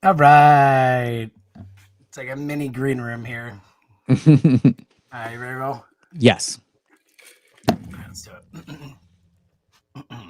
All right. It's like a mini green room here. All right, you ready to roll? Yes. Let's do it.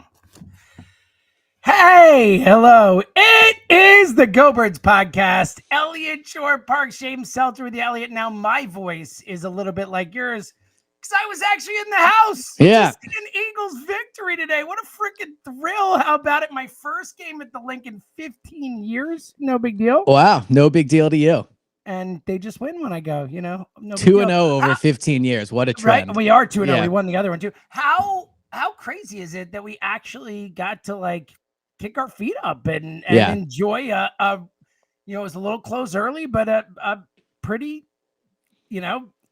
Hey, hello. It is the Go Birds podcast. Elliot Shore Park, James Seltzer with you, Elliot. Now, my voice is a little bit like yours because I was actually in the house. Yeah. Just an Eagles victory today. What a freaking thrill. How about it? My first game at the Link in 15 years. No big deal. Wow. No big deal to you. And they just win when I go, no big 2-0 deal. over 15 years. What a trend. Right? We are 2-0. Yeah. We won the other one too. How crazy is it that we actually got to like kick our feet up and enjoy a it was a little close early, but a pretty,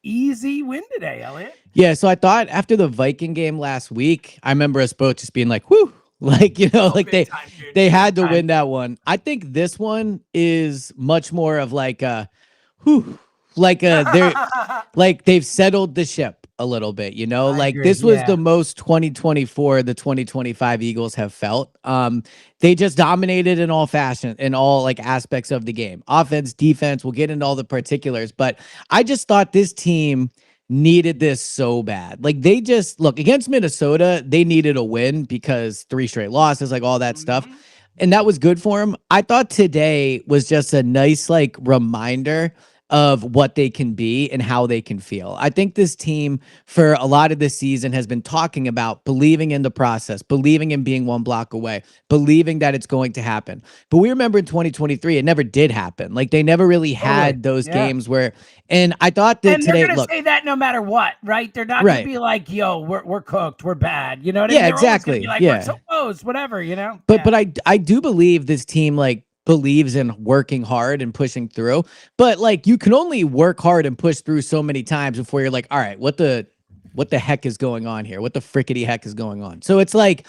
easy win today, Elliot. Yeah. So I thought after the Viking game last week, I remember us both just being like, whew, like, they had to win that one. I think this one is much more of like whew, they're like they've settled the ship a little bit, like this was the most 2024 the 2025 Eagles have felt. They just dominated in all fashion, in all like aspects of the game, offense, defense. We'll get into all the particulars, but I just thought this team needed this so bad. Like they just look against Minnesota, they needed a win because 3 straight losses, like all that stuff. And that was good for him. I thought today was just a nice like reminder of what they can be and how they can feel. I think this team for a lot of this season has been talking about believing in the process, believing in being one block away, believing that it's going to happen. But we remember in 2023, it never did happen. Like they never really had those games where, and I thought that today, they're going to say that no matter what, right? They're not going to be like, yo, we're cooked, we're bad. You know what I mean? Yeah, exactly. Be like, we're so close, whatever, But I do believe this team like believes in working hard and pushing through, but like you can only work hard and push through so many times before you're like, all right, what the heck is going on here? What the frickety heck is going on? So it's like,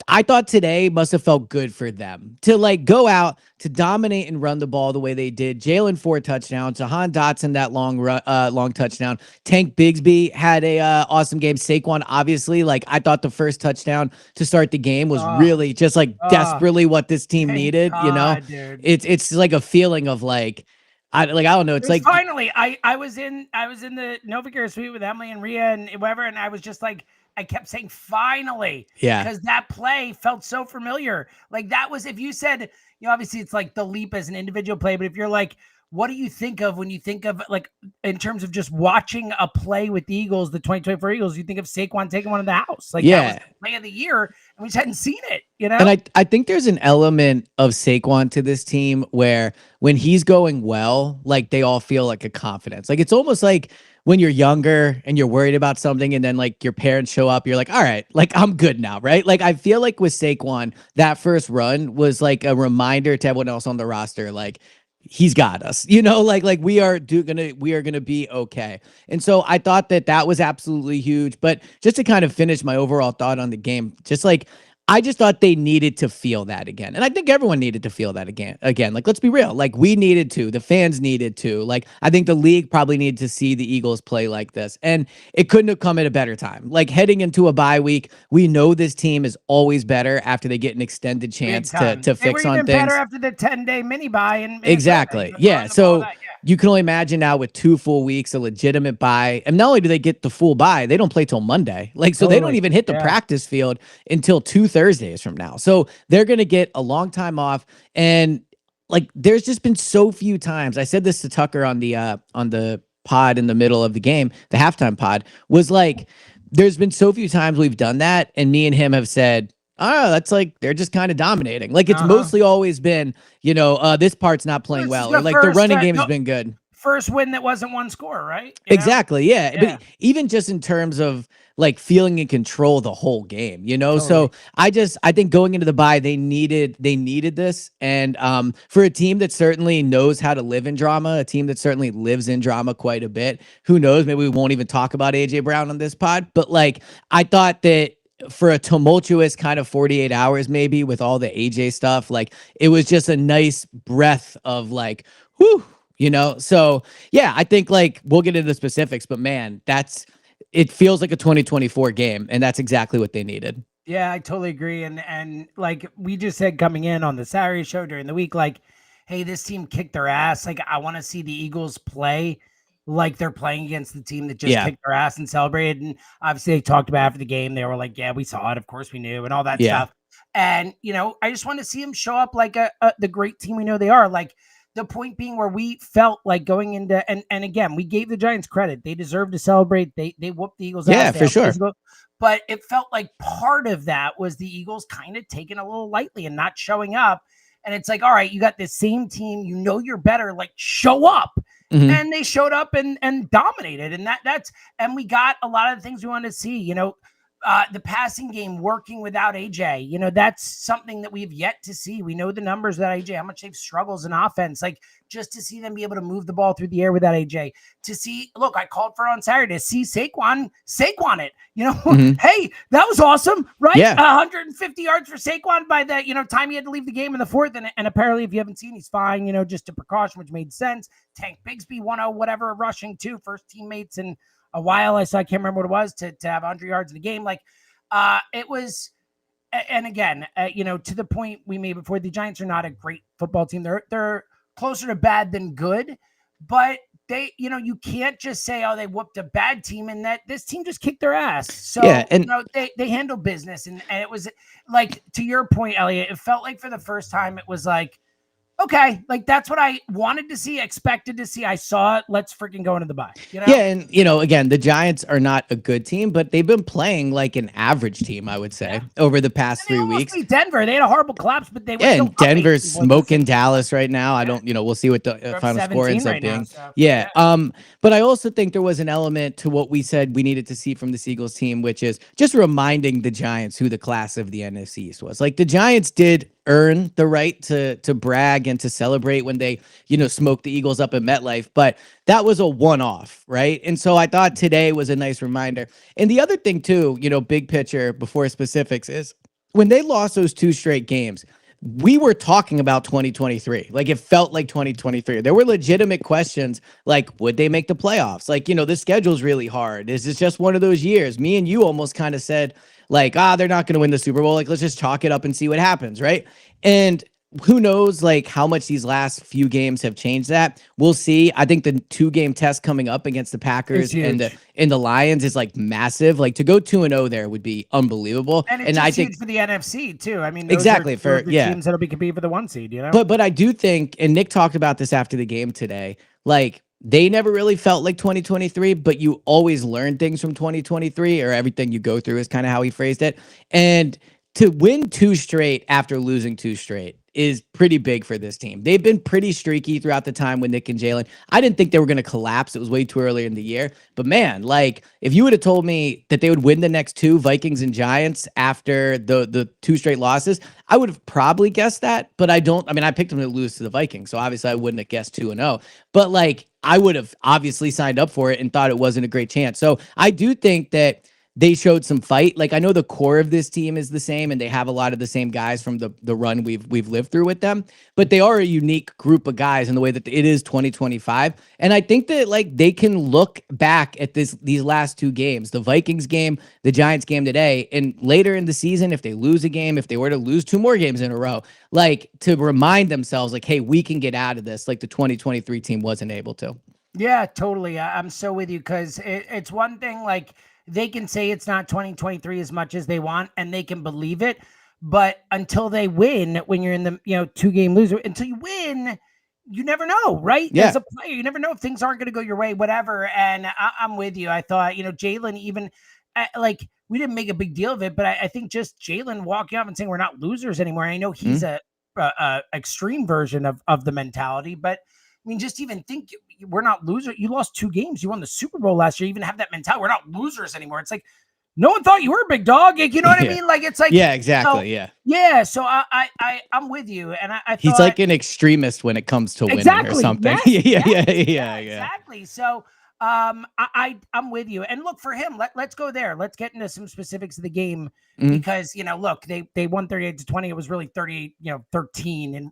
I thought today must have felt good for them to like go out to dominate and run the ball the way they did. Jalen 4 touchdowns, Jahan Dotson that long touchdown. Tank Bigsby had a awesome game. Saquon obviously, like I thought the first touchdown to start the game was really just like desperately what this team needed. Dude. It's like a feeling of like. I don't know. It's like finally I was in the Novacare suite with Emily and Rhea and whoever, and I was just like. I kept saying finally, because that play felt so familiar. Like that was, if you said, obviously it's like the leap as an individual play, but if you're like, what do you think of when you think of like in terms of just watching a play with the Eagles, the 2024 Eagles, you think of Saquon taking one in the house. Like that was the play of the year, and we just hadn't seen it, And I think there's an element of Saquon to this team where when he's going well, like they all feel like a confidence. Like it's almost like when you're younger and you're worried about something and then like your parents show up, you're like, all right, like I'm good now, right? Like I feel like with Saquon, that first run was like a reminder to everyone else on the roster, like he's got us, like we are gonna be okay. And so I thought that was absolutely huge. But just to kind of finish my overall thought on the game, just like I just thought they needed to feel that again. And I think everyone needed to feel that again. Like, let's be real. Like, we needed to. The fans needed to. Like, I think the league probably needed to see the Eagles play like this. And it couldn't have come at a better time. Like, heading into a bye week, we know this team is always better after they get an extended chance to fix on things. Better after the 10-day mini bye. Exactly. Yeah. So you can only imagine now with 2 full weeks, a legitimate bye. And not only do they get the full bye, they don't play till Monday. Like, so they don't even hit the practice field until 2 Thursdays from now. So they're going to get a long time off. And like, there's just been so few times. I said this to Tucker on the pod in the middle of the game, the halftime pod, was like, there's been so few times we've done that. And me and him have said, oh, that's like, they're just kind of dominating. Like it's mostly always been, this part's not playing well. Or like the running game has been good. First win that wasn't one score, right? Exactly. Yeah. But even just in terms of like feeling in control the whole game, Totally. So I think going into the bye, they needed this. And for a team that certainly knows how to live in drama, a team that certainly lives in drama quite a bit, who knows, maybe we won't even talk about AJ Brown on this pod, but like, I thought that for a tumultuous kind of 48 hours, maybe with all the AJ stuff, like it was just a nice breath of like, whew, So yeah, I think like we'll get into the specifics, but man, it feels like a 2024 game, and that's exactly what they needed. Yeah, I totally agree. And like we just said coming in on the Saturday show during the week, like hey, this team kicked their ass. Like, I want to see the Eagles play like they're playing against the team that just kicked their ass and celebrated. And obviously they talked about after the game. They were like, yeah, we saw it. Of course we knew, and all that stuff. And, I just want to see them show up like the great team we know they are. Like, the point being where we felt like going into, and again, we gave the Giants credit. They deserve to celebrate. They whooped the Eagles ass. Yeah, for sure. But it felt like part of that was the Eagles kind of taking a little lightly and not showing up. And it's like, all right, you got this same team, you're better, like show up. Mm-hmm. And they showed up and dominated. And and we got a lot of the things we wanted to see, the passing game working without AJ, that's something that we've yet to see. We know the numbers that AJ, how much they've struggles in offense, like just to see them be able to move the ball through the air without AJ, to see, look, I called for on Saturday to see Saquon it, mm-hmm. Hey, that was awesome, right? Yeah. 150 yards for Saquon by the, time he had to leave the game in the fourth. And apparently, if you haven't seen, he's fine, just a precaution, which made sense. Tank Bigsby, 1-0, whatever, rushing too, first teammates and a while. I can't remember what it was to have 100 yards in the game. Like, it was, and again, to the point we made before, the Giants are not a great football team. They're closer to bad than good, but they, you can't just say, oh, they whooped a bad team and that this team just kicked their ass. So, and they handle business. And it was like, to your point, Elliot, it felt like for the first time, it was like, okay, like that's what I wanted to see, expected to see. I saw it. Let's freaking go into the bye. Yeah, and again, the Giants are not a good team, but they've been playing like an average team, I would say, over the past 3 weeks. Beat Denver, they had a horrible collapse, but they were and Denver's smoking Dallas right now. I don't, we'll see what the final score ends up being. But I also think there was an element to what we said we needed to see from the Eagles team, which is just reminding the Giants who the class of the NFC East was. Like the Giants did earn the right to brag and to celebrate when they, smoked the Eagles up at MetLife, but that was a one-off, right? And so I thought today was a nice reminder. And the other thing too, big picture before specifics, is when they lost those 2 straight games, we were talking about 2023. Like it felt like 2023. There were legitimate questions like, would they make the playoffs? Like, the schedule's really hard. Is this just one of those years? Me and you almost kind of said like, they're not going to win the Super Bowl. Like, let's just chalk it up and see what happens. Right. And who knows like how much these last few games have changed that. We'll see. I think the 2-game test coming up against the Packers and the Lions is like massive. Like to go 2-0 there would be unbelievable. And I think for the NFC too. I mean, exactly for teams that'll be competing for the 1 seed, But I do think, and Nick talked about this after the game today, like they never really felt like 2023, but you always learn things from 2023, or everything you go through is kind of how he phrased it. And to win 2 straight after losing 2 straight is pretty big for this team. They've been pretty streaky throughout the time with Nick and Jalen. I didn't think they were going to collapse. It was way too early in the year. But man, like if you would have told me that they would win the next 2, Vikings and Giants, after the 2 straight losses, I would have probably guessed that. But I picked them to lose to the Vikings. So obviously I wouldn't have guessed 2-0. But like I would have obviously signed up for it and thought it wasn't a great chance. So I do think that they showed some fight. Like I know the core of this team is the same and they have a lot of the same guys from the run we've lived through with them, but they are a unique group of guys in the way that it is 2025. And I think that like they can look back at these last 2 games, the Vikings game, the Giants game today, and later in the season, if they lose a game, if they were to lose 2 more games in a row, like to remind themselves like, hey, we can get out of this. Like the 2023 team wasn't able to. Yeah, totally. I'm so with you. Cause it's one thing, like, they can say it's not 2023 as much as they want, and they can believe it. But until they win, when you're in the 2-game loser, until you win, you never know, right? Yeah. As a player, you never know if things aren't going to go your way, whatever. And I'm with you. I thought, Jalen, even like we didn't make a big deal of it, but I think just Jalen walking up and saying we're not losers anymore. I know he's a extreme version of the mentality, but I mean, just even think we're not losers. You lost 2 games. You won the Super Bowl last year. You even have that mentality. We're not losers anymore. It's like, no one thought you were a big dog. Like, you know what I mean? Like, it's like, yeah, exactly. So, yeah. So I'm with you. And I thought, he's like an extremist when it comes to winning or something. Yeah, exactly. So, I'm with you. And look, for him, let's go there. Let's get into some specifics of the game because, look, they won 38-20. It was really 38, 13. And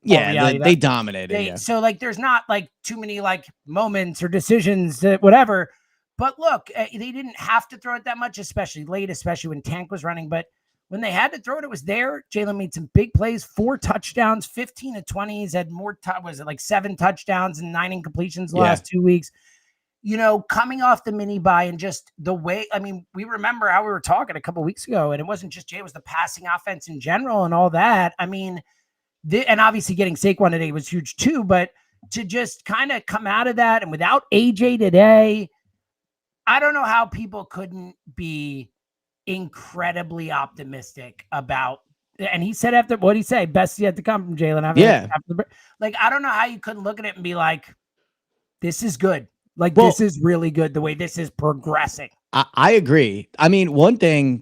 they dominated. So like, there's not like too many like moments or decisions, whatever. But look, they didn't have to throw it that much, especially late, especially when Tank was running. But when they had to throw it, it was there. Jalen made some big plays, 4 touchdowns, 15 to 20. He's had more, was it like 7 touchdowns and 9 incompletions the last 2 weeks? Coming off the mini bye and just the way, I mean, we remember how we were talking a couple of weeks ago, and it wasn't just Jay, it was the passing offense in general and all that. I mean, and obviously getting Saquon today was huge too, but to just kind of come out of that and without AJ today, I don't know how people couldn't be incredibly optimistic about. And he said after what he say, best yet to come from Jalen. I don't know how you couldn't look at it and be like, this is good. This is really good the way this is progressing. I agree. I mean, one thing,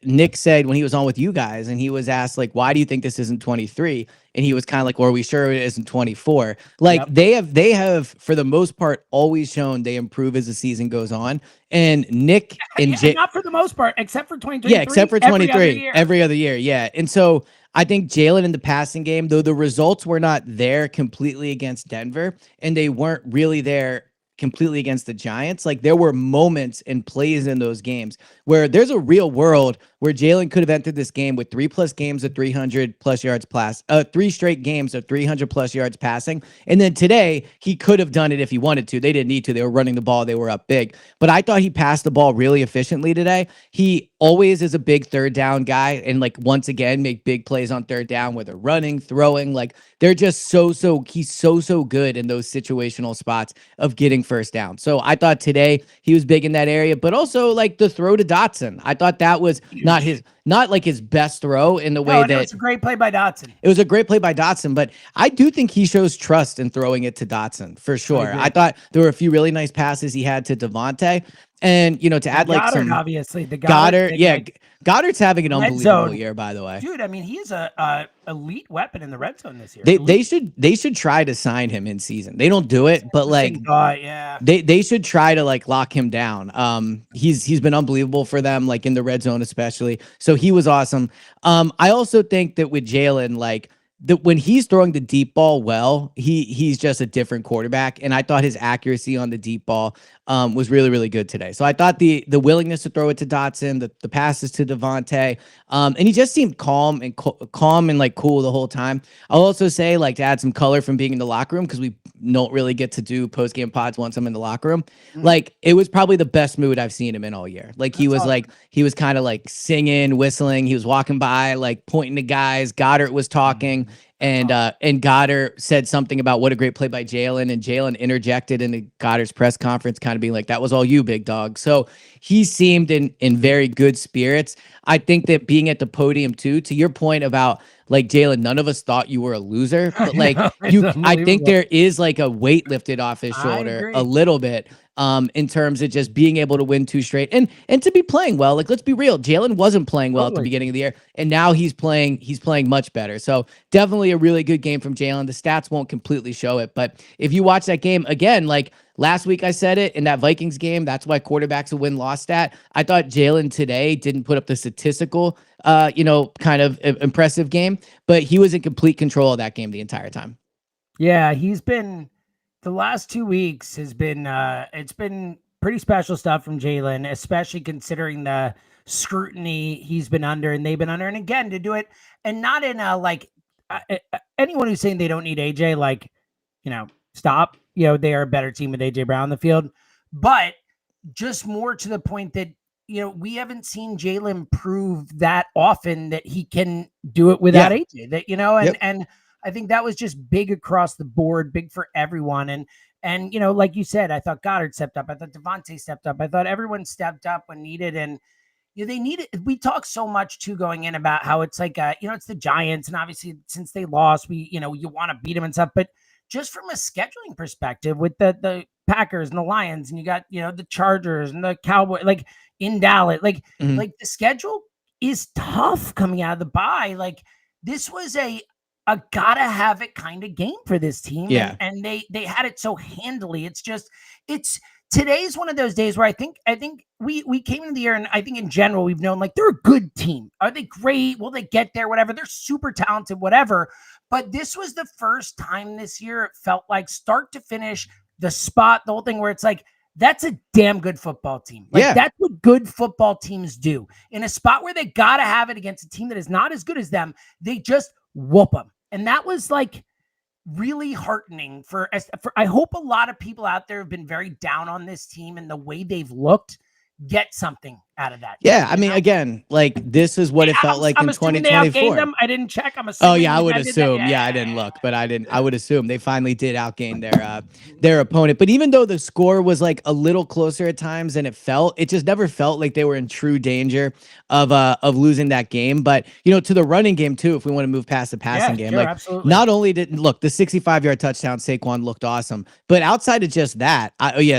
Nick said when he was on with you guys and he was asked, like, why do you think this isn't 23? And he was kind of like, well, are we sure it isn't 24? Like, yep. they have, for the most part, always shown they improve as the season goes on. And Nick and Jay, not for the most part, except for 2023. Yeah, except for 23, every other year. Yeah. And so I think Jalen in the passing game, though the results were not there completely against Denver, and they weren't really there completely against the Giants, like there were moments and plays in those games where there's a real world where Jalen could have entered this game with 3+ games of 300+ yards pass, 3 straight games of 300+ yards passing. And then today he could have done it if he wanted to. They didn't need to. They were running the ball. They were up big, but I thought he passed the ball really efficiently today. He always is a big third down guy. And like, once again, make big plays on third down, whether running, throwing, like they're just he's so good in those situational spots of getting first down. So I thought today he was big in that area, but also like the throw to Dotson. I thought that was not like his best throw in the way that it's a great play by Dotson. It was a great play by Dotson, but I do think he shows trust in throwing it to Dotson for sure. I thought there were a few really nice passes he had to Devontae. And, to add like Goddard, some obviously the Goddard. Yeah. Goddard's having an unbelievable year, by the way. Dude, I mean, he's a elite weapon in the red zone this year. They should try to sign him in season. They don't do it, but like they should try to like lock him down. He's been unbelievable for them, like in the red zone especially. So he was awesome. I also think that with Jalen, like when he's throwing the deep ball well, he's just a different quarterback. And I thought his accuracy on the deep ball was really, really good today. So I thought the willingness to throw it to Dotson, the passes to Devontae, and he just seemed calm and like cool the whole time. I'll also say, like, to add some color from being in the locker room, because we don't really get to do post-game pods once I'm in the locker room. Like, it was probably the best mood I've seen him in all year. Like, he was awesome. Like, he was kind of like singing, whistling. He was walking by, like pointing to guys. Goddard was talking. And Goddard said something about what a great play by Jalen, and Jalen interjected into Goddard's press conference, kind of being like, that was all you, big dog. So he seemed in very good spirits. I think that being at the podium too, to your point about like, Jalen, none of us thought you were a loser, but like I think there is like a weight lifted off his shoulder a little bit. In terms of just being able to win 2 straight and to be playing well. Like, let's be real. Jalen wasn't playing well at the beginning of the year, and now he's playing much better. So definitely a really good game from Jalen. The stats won't completely show it, but if you watch that game again, like last week I said it in that Vikings game, that's why quarterbacks will win-loss stat. I thought Jalen today didn't put up the statistical, kind of impressive game, but he was in complete control of that game the entire time. Yeah, he's been... The last 2 weeks has been it's been pretty special stuff from Jalen, especially considering the scrutiny he's been under and they've been under. And again, to do it and not in a anyone who's saying they don't need AJ, like, stop. They are a better team with AJ Brown on the field, but just more to the point that we haven't seen Jalen prove that often that he can do it without AJ. That and I think that was just big across the board, big for everyone. And like you said, I thought Goddard stepped up. I thought Devontae stepped up. I thought everyone stepped up when needed. And they needed. We talk so much too going in about how it's like, it's the Giants, and obviously since they lost, we you want to beat them and stuff. But just from a scheduling perspective, with the Packers and the Lions, and you got the Chargers and the Cowboys, like in Dallas, like the schedule is tough coming out of the bye. Like, this was a gotta have it kind of game for this team. Yeah. And they had it so handily. Today's one of those days where I think we came into the year, and I think in general we've known, like, they're a good team. Are they great? Will they get there? Whatever. They're super talented, whatever. But this was the first time this year it felt like, start to finish, the whole thing where it's like, That's a damn good football team. Like, that's what good football teams do. In a spot where they got to have it against a team that is not as good as them, they just whoop them. And that was like really heartening for I hope a lot of people out there have been very down on this team and the way they've looked get something out of that. Yeah, I mean, again, like this is what it felt like in 2024. Them. I didn't check. I'm assuming. Oh yeah, I would assume. Yeah, I didn't look, but I would assume they finally did outgain their opponent. But even though the score was like a little closer at times than it just never felt like they were in true danger of losing that game. But to the running game too, if we want to move past the passing game, like absolutely. Not only did the 65-yard touchdown, Saquon looked awesome, but outside of just that,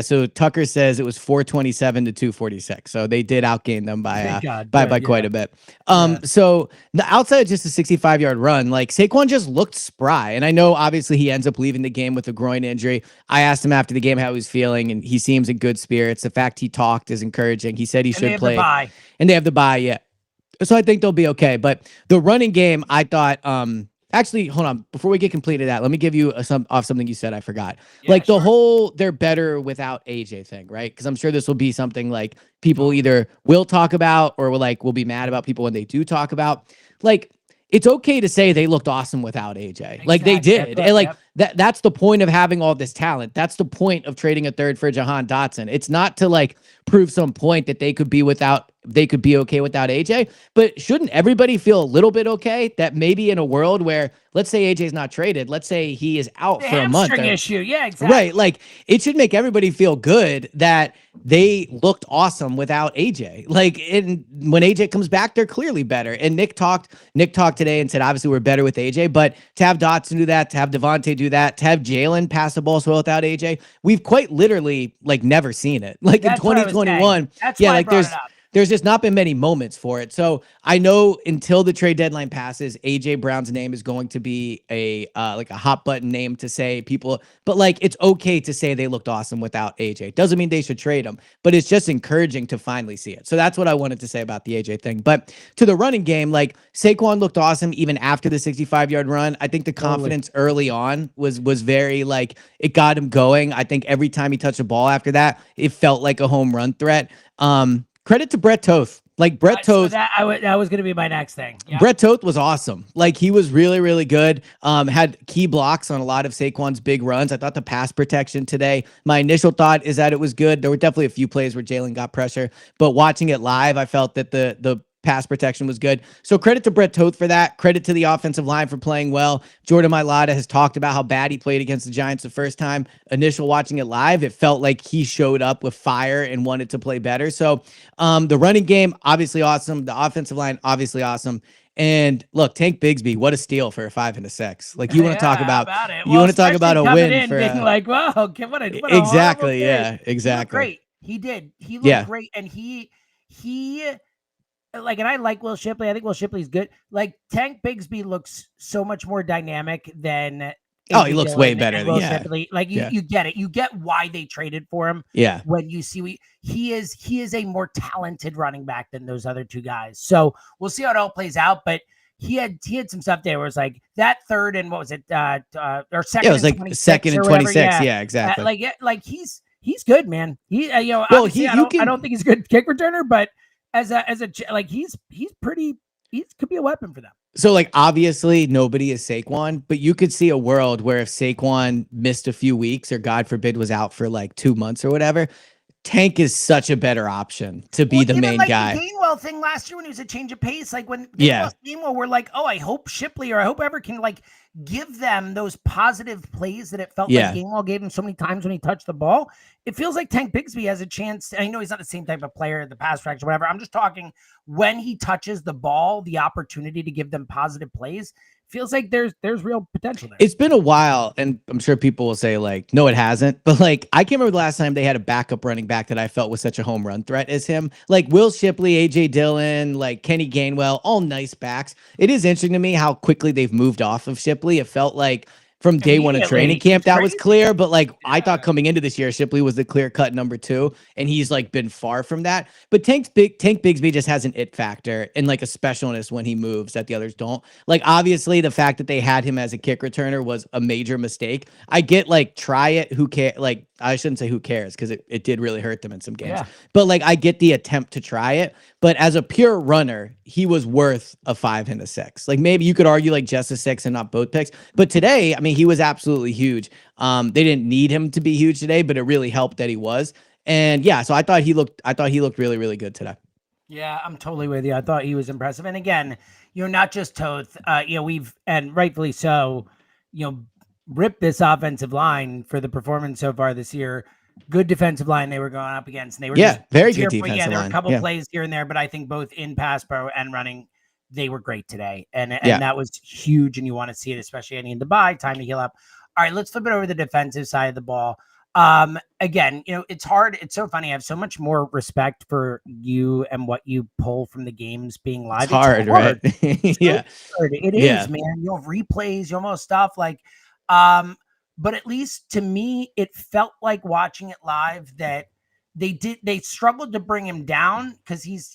so Tucker says it was 427 to 246. So they did outgain them by quite a bit. So outside of just a 65-yard run, like Saquon just looked spry. And I know obviously he ends up leaving the game with a groin injury. I asked him after the game how he was feeling, and he seems in good spirits. The fact he talked is encouraging. He said he should play. And they have the bye, yeah. So I think they'll be okay. But the running game, I thought, actually, hold on. Before we get completed that, let me give you something you said I forgot. The whole they're better without AJ thing, right? Because I'm sure this will be something like people either will talk about or will be mad about people when they do talk about. Like, it's okay to say they looked awesome without AJ. Exactly. Like they did. And that's the point of having all this talent. That's the point of trading a third for Jahan Dotson. It's not to prove some point that they could be okay without AJ, but shouldn't everybody feel a little bit okay that maybe in a world where, let's say AJ's not traded, let's say he is out for a month. Issue. Yeah, exactly. Right. Like it should make everybody feel good that they looked awesome without AJ. And when AJ comes back, they're clearly better. And Nick talked today and said, obviously we're better with AJ, but to have Dotson do that, to have Devontae do that, to have Jalen pass the ball so well without AJ, we've quite literally never seen it. In 2021. That's why I brought it up. There's just not been many moments for it. So I know until the trade deadline passes, AJ Brown's name is going to be a hot button name to say people, but it's okay to say they looked awesome without AJ. Doesn't mean they should trade him, but it's just encouraging to finally see it. So that's what I wanted to say about the AJ thing. But to the running game, Saquon looked awesome even after the 65-yard run. I think the confidence early on was very it got him going. I think every time he touched the ball after that, it felt like a home run threat. Credit to Brett Toth. Brett Toth. So that was going to be my next thing. Yeah. Brett Toth was awesome. He was really, really good. Had key blocks on a lot of Saquon's big runs. I thought the pass protection today, my initial thought is that it was good. There were definitely a few plays where Jalen got pressure, but watching it live, I felt that the pass protection was good. So credit to Brett Toth for that. Credit to the offensive line for playing well. Jordan Mailata has talked about how bad he played against the Giants the first time. Initial watching it live, it felt like he showed up with fire and wanted to play better. So the running game, obviously awesome. The offensive line, obviously awesome. And look, Tank Bigsby, what a steal for a 5 and a 6. You want to talk about it. You want to talk about a win for being wow, what a exactly, yeah, exactly. Great. He did. He looked great, and he and I like Will Shipley. I think Will Shipley's good. Tank Bigsby looks so much more dynamic than he looks way better than Shipley. You get it. You get why they traded for him. Yeah. When you see he is a more talented running back than those other two guys. So we'll see how it all plays out. But he had some stuff there where it's that third and what was it? Or second. Yeah, it was second and 26. Yeah, exactly. He's good, man. I don't think he's a good kick returner, but as a he's pretty. He could be a weapon for them. So obviously nobody is Saquon, but you could see a world where if Saquon missed a few weeks or God forbid was out for 2 months or whatever, Tank is such a better option to be the main guy. The Gainwell thing last year when he was a change of pace, when Gainwell were I hope Shipley or I hope ever can give them those positive plays that it felt like Gainwell gave him so many times when he touched the ball. It feels like Tank Bigsby has a chance. I know he's not the same type of player, the pass fracture, whatever. I'm just talking when he touches the ball, the opportunity to give them positive plays. Feels like there's real potential there. It's been a while, and I'm sure people will say no, it hasn't. But I can't remember the last time they had a backup running back that I felt was such a home run threat as him. Will Shipley, AJ Dillon, Kenny Gainwell, all nice backs. It is interesting to me how quickly they've moved off of Shipley. It felt like from day one of training camp, that was clear. But I thought coming into this year, Shipley was the clear cut number 2, and he's been far from that. But Tank Bigsby just has an it factor and a specialness when he moves that the others don't. Obviously the fact that they had him as a kick returner was a major mistake. I get try it. Who cares? I shouldn't say who cares, because it did really hurt them in some games. Yeah. But like, I get the attempt to try it. But as a pure runner, he was worth a 5 and a 6. Like, maybe you could argue like just a 6 and not both picks. But today, I mean, he was absolutely huge. They didn't need him to be huge today, but it really helped that he was. And yeah, so I thought he looked really, really good today. Yeah, I'm totally with you. I thought he was impressive. And again, not just Toth, we've, and rightfully so, ripped this offensive line for the performance so far this year. Good defensive line they were going up against. And they were very good defensive line. Yeah, there were a couple plays here and there, but I think both in pass pro and running, they were great today. And that was huge. And you want to see it, especially in the bye, time to heal up. All right, let's flip it over to the defensive side of the ball. Again, it's hard. It's so funny. I have so much more respect for you and what you pull from the games being live. It's hard, right? Yeah, it is, man. Replays, most stuff like, but at least to me, it felt like watching it live that they struggled to bring him down because he's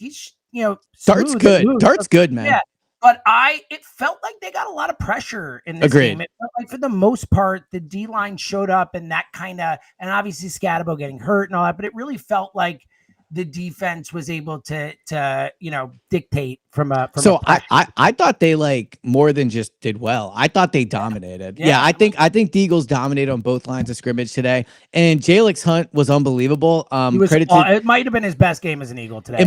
Dart's good. Dart's good, man. Yeah. But it felt like they got a lot of pressure in this game. It felt like for the most part, the D-line showed up and that and obviously Scatabo getting hurt and all that, but it really felt like the defense was able to dictate from a I thought they like more than just did well. I thought they dominated. Yeah, I think the Eagles dominated on both lines of scrimmage today. And Jalen Hunt was unbelievable. It might have been his best game as an Eagle today.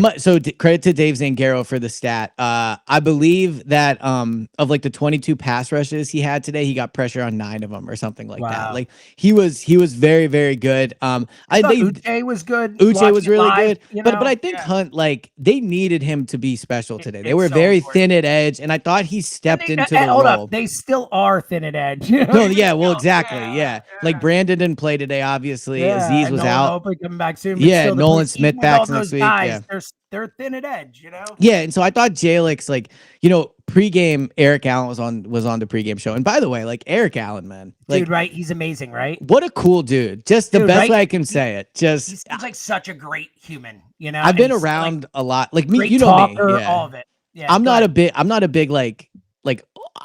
Credit to Dave Zangaro for the stat. I believe that of like the 22 pass rushes he had today, he got pressure on 9 of them or something like that. Like he was very, very good. I think Uche was good. Uche was really good. But I think Hunt, like, they needed him to be special today. They were very thin at edge, and I thought he stepped into the role. They still are thin at edge. No, yeah, well, exactly, yeah. Like Brandon didn't play today, obviously. Aziz was out. Hopefully coming back soon. Yeah, Nolan Smith back next week. They're thin at edge, Yeah, and so I thought Jalek's like, pregame, Eric Allen was on the pregame show. And by the way, like Eric Allen, man. Like, dude, right? He's amazing, right? What a cool dude. Just the best way I can say it. He seems like such a great human, I've been around a lot. Like me, talker, me. Yeah. All of it. Yeah. I'm not a big like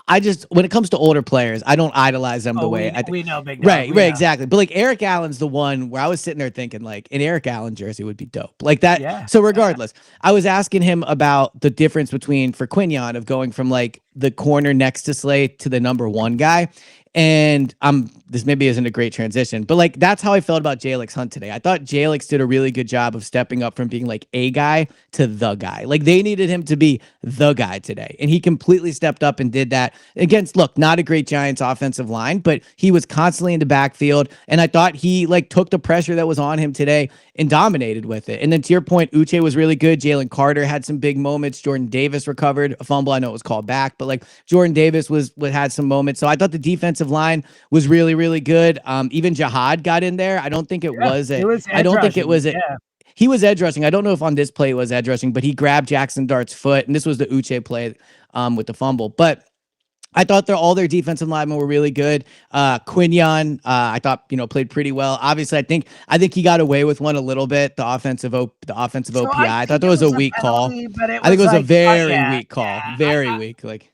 I just, when it comes to older players, I don't idolize them the way we know big dog. Right, exactly. But like Eric Allen's the one where I was sitting there thinking like an Eric Allen jersey would be dope. Like that. Yeah. So regardless, I was asking him about the difference between for Quinion of going from like the corner next to Slay to the number 1 guy. And this maybe isn't a great transition, but like that's how I felt about Jalen Hunt today. I thought Jalen did a really good job of stepping up from being like a guy to the guy. Like they needed him to be the guy today, and he completely stepped up and did that against, look, not a great Giants offensive line, but he was constantly in the backfield, and I thought he like took the pressure that was on him today and dominated with it. And then to your point, Uche was really good. Jalen Carter had some big moments. Jordan Davis recovered a fumble. I know it was called back, but like Jordan Davis had some moments. So I thought the defensive line was really, really good. Even Jihad got in there. I don't think it was he was edge rushing. I don't know if on this play it was edge rushing, but he grabbed Jackson Dart's foot, and this was the Uche play with the fumble. But I thought all their defensive linemen were really good. Quinion, I thought played pretty well. Obviously, I think he got away with one a little bit. The offensive OPI. I thought that was a weak call. I think it was a very weak call. Very weak. Like.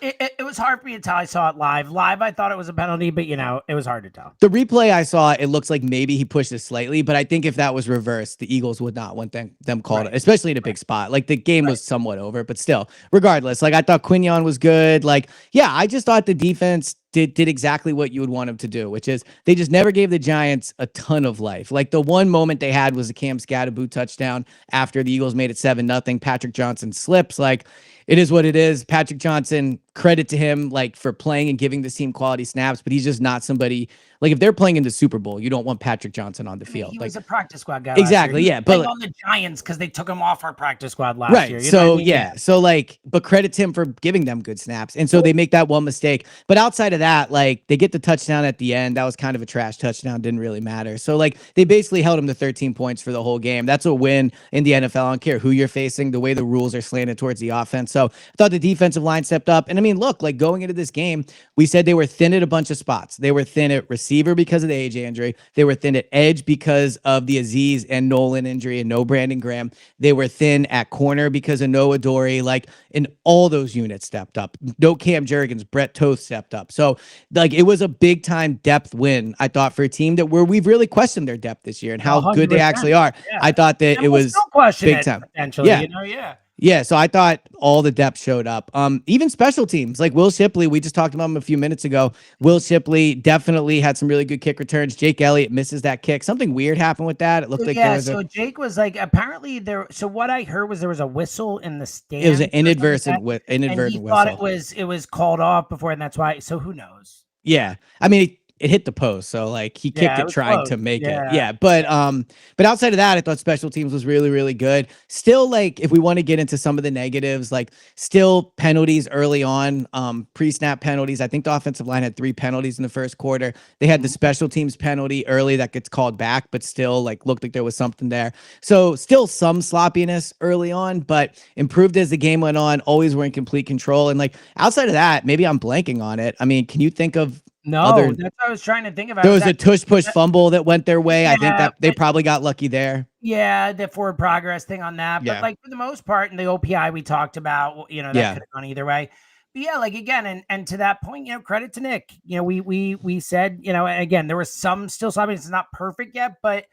It was hard for me to tell. I saw it live. I thought it was a penalty, but it was hard to tell. The replay I saw, it looks like maybe he pushed it slightly, but I think if that was reversed, the Eagles would not want them called, especially in a big spot. Like the game was somewhat over, but still, regardless, like I thought Quinion was good. Like, yeah, I just thought the defense did exactly what you would want them to do, which is they just never gave the Giants a ton of life. Like the one moment they had was a Cam Scatterboot touchdown after the Eagles made it 7-0. Patrick Johnson slips. Like, it is what it is. Patrick Johnson, credit to him, like for playing and giving this team quality snaps, but he's just not somebody like if they're playing in the Super Bowl, you don't want Patrick Johnson on the field. He was a practice squad guy. Exactly. Yeah. But on the Giants because they took him off our practice squad last year. So So like, but credit to him for giving them good snaps. And so they make that one mistake. But outside of that, like they get the touchdown at the end. That was kind of a trash touchdown. Didn't really matter. So like they basically held him to 13 points for the whole game. That's a win in the NFL. I don't care who you're facing, the way the rules are slanted towards the offense. So I thought the defensive line stepped up. And I mean, look, like going into this game, we said they were thin at a bunch of spots. They were thin at receiver because of the AJ injury. They were thin at edge because of the Aziz and Nolan injury and no Brandon Graham. They were thin at corner because of Noah Dory. Like, and all those units stepped up. No Cam Jurgens, Brett Toth stepped up. So, like, it was a big time depth win, I thought, for a team that we've really questioned their depth this year and how good they actually are. Yeah. I thought that it was big time. Potentially, you know, Yeah, so I thought all the depth showed up. Even special teams, like Will Shipley, we just talked about him a few minutes ago. Will Shipley definitely had some really good kick returns. Jake Elliott misses that kick. Something weird happened with that. It looked like there was Jake was like, apparently there. So what I heard was there was a whistle in the stand. It was an inadvertent whistle. Thought it was called off before, and that's why. So who knows? Yeah, I mean, it hit the post, so like he kicked it trying to make it. Yeah, but outside of that, I thought special teams was really, really good. Still, like, if we want to get into some of the negatives, like still penalties early on, pre-snap penalties. I think the offensive line had 3 penalties in the first quarter. They had the special teams penalty early that gets called back, but still like looked like there was something there. So still some sloppiness early on, but improved as the game went on. Always were in complete control. And like outside of that, maybe I'm blanking on it. I mean, can you think of that's what I was trying to think about. There was a tush-push fumble that went their way. I think that they probably got lucky there. Yeah, the forward progress thing on that. But like for the most part, in the OPI we talked about, you know, that could have gone either way. But yeah, like again, and to that point, you know, credit to Nick. You know, we said, you know, again, there was some still something. It's not perfect yet, but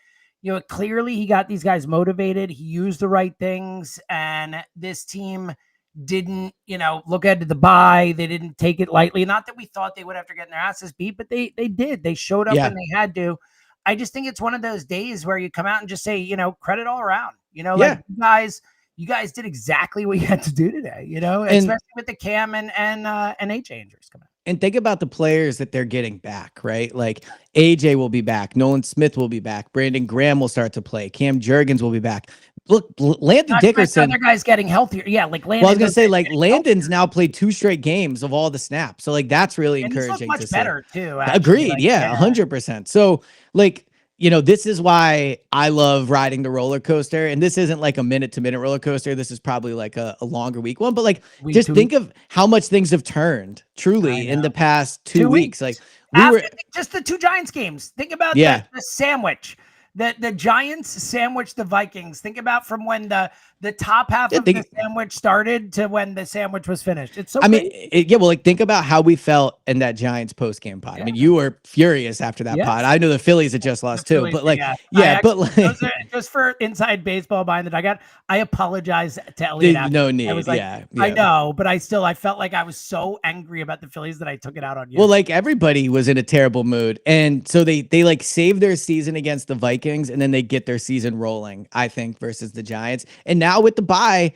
you know, clearly he got these guys motivated. He used the right things, and this team didn't, you know, look ahead to the bye. They didn't take it lightly. Not that we thought they would after getting their asses beat, but they did. They showed up when they had to. I just think it's one of those days where you come out and just say, you know, credit all around. You know, like you guys did exactly what you had to do today. You know, especially with the Cam and AJ injuries coming out. And think about the players that they're getting back, right? Like AJ will be back. Nolan Smith will be back. Brandon Graham will start to play. Cam Jurgens will be back. Look, Landon Dickerson. Other guys getting healthier. Yeah, like Landon. Well, I was gonna say, like Landon's now played 2 straight games of all the snaps, so like that's really encouraging. Much better too. Actually. Agreed. Like, yeah, 100%. So like, you know, this is why I love riding the roller coaster. And this isn't like a minute-to-minute roller coaster. This is probably like a longer week one. But like, just think of how much things have turned truly in the past 2 weeks. Like just the 2 Giants games. Think about the sandwich. The Giants sandwiched the Vikings. Think about from when the top half of the sandwich started to when the sandwich was finished. It's so well, like think about how we felt in that Giants post-game pod. I mean, you were furious after that pod. I know the Phillies had just lost too, but like, but like just for inside baseball behind the dugout, I apologize to Elliot. No need. I was like, I know, but I felt like I was so angry about the Phillies that I took it out on you. Well, like everybody was in a terrible mood. And so they like saved their season against the Vikings and then they get their season rolling, I think, versus the Giants. And now with the bye,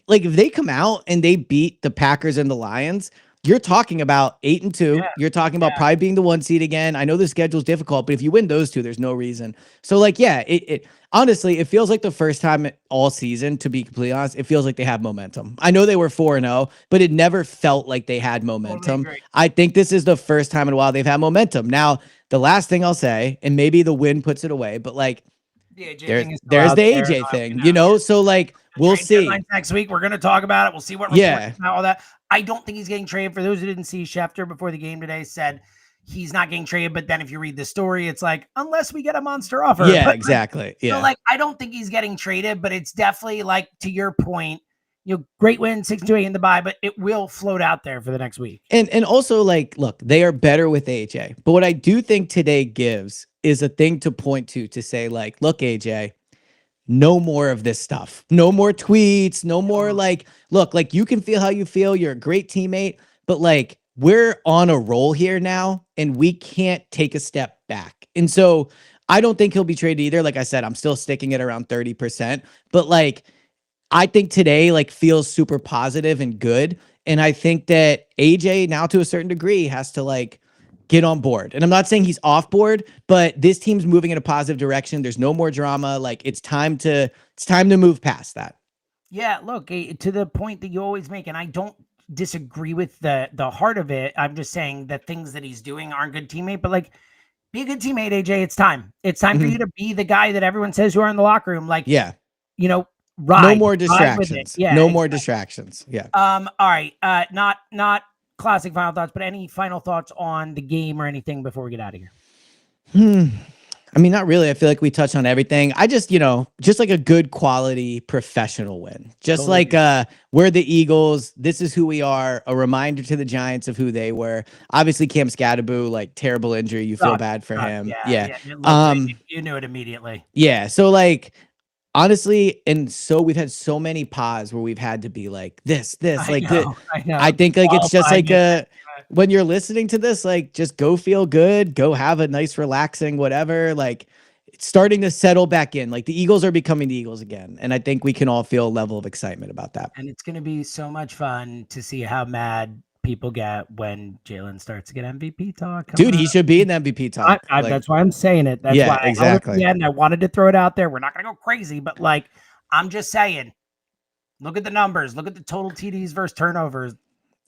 like if they come out and they beat the Packers and the Lions, you're talking about 8-2. Yeah. You're talking about probably being the 1 seed again. I know the schedule's difficult, but if you win those 2, there's no reason. So like, yeah, it honestly, it feels like the first time all season, to be completely honest, it feels like they have momentum. I know they were 4-0, but it never felt like they had momentum. I think this is the first time in a while they've had momentum. Now, the last thing I'll say, and maybe the win puts it away, but like, there's the AJ thing, you know? So like, we'll see. Next week, we're going to talk about it. We'll see what all that. I don't think he's getting traded. For those who didn't see, Schefter before the game today said he's not getting traded. But then if you read the story, it's like, unless we get a monster offer. Yeah, but exactly. So like, I don't think he's getting traded, but it's definitely like, to your point, you know, great win, 6-2 in the bye, but it will float out there for the next week. And also like, look, they are better with AJ. But what I do think today gives is a thing to point to say like, look, AJ, no more of this stuff. No more tweets. No more like, look, like you can feel how you feel. You're a great teammate, but like we're on a roll here now and we can't take a step back. And so I don't think he'll be traded either. Like I said, I'm still sticking at around 30%, but like, I think today like feels super positive and good. And I think that AJ now to a certain degree has to like get on board. And I'm not saying he's off board, but this team's moving in a positive direction. There's no more drama. Like it's time to move past that. Yeah, look, to the point that you always make, and I don't disagree with the heart of it. I'm just saying that things that he's doing aren't good teammate, but like be a good teammate, AJ. It's time. It's time for you to be the guy that everyone says you are in the locker room. Like, you know, no more distractions. Yeah, no more distractions. Yeah. All right. Not classic final thoughts, but any final thoughts on the game or anything before we get out of here? I mean, not really. I feel like we touched on everything. I just, just like a good quality professional win. Just totally. Like we're the Eagles. This is who we are. A reminder to the Giants of who they were. Obviously, Cam Scatterbo, like terrible injury. You feel bad for him. Yeah. You knew it immediately. Yeah. So like, honestly, and so we've had so many pods where we've had to be like this, like this. I know. I think like it's just like when you're listening to this, like just go feel good, go have a nice, relaxing, whatever. Like it's starting to settle back in. Like the Eagles are becoming the Eagles again. And I think we can all feel a level of excitement about that. And it's going to be so much fun to see how mad people get when Jalen starts to get MVP talk. Dude, he should be in MVP talk. That's why I'm saying it. That's why exactly. I wanted to throw it out there. We're not going to go crazy, but like, I'm just saying, look at the numbers. Look at the total TDs versus turnovers.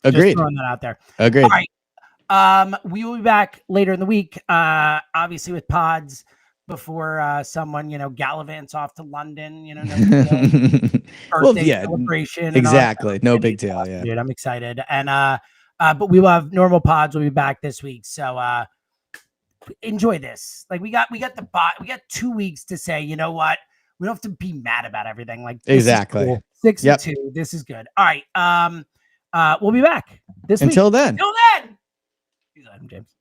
Agreed. Just throwing that out there. Agreed. All right. We will be back later in the week, obviously with pods before someone, gallivants off to London, birthday celebration. Exactly. No big deal. Yeah. Dude, I'm excited. And, but we will have normal pods. We'll be back this week. So, enjoy this. Like we got the bot. We got 2 weeks to say, you know what? We don't have to be mad about everything. Like exactly. Cool. 6-2. This is good. All right. We'll be back this week. Until then. He's Adam James.